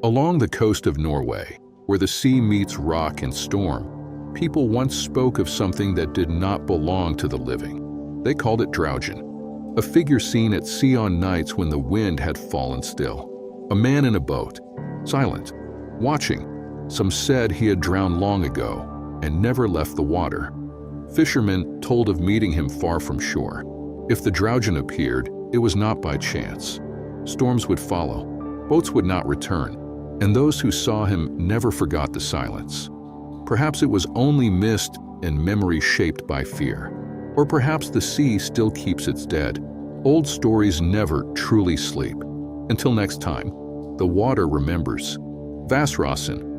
Along the coast of Norway, where the sea meets rock and storm, people once spoke of something that did not belong to the living. They called it Draugen, a figure seen at sea on nights when the wind had fallen still. A man in a boat, silent, watching. Some said he had drowned long ago and never left the water. Fishermen told of meeting him far from shore. If the Draugen appeared, it was not by chance. Storms would follow, boats would not return, and those who saw him never forgot the silence. Perhaps it was only mist and memory shaped by fear. Or perhaps the sea still keeps its dead. Old stories never truly sleep. Until next time, the water remembers. Vassrasen.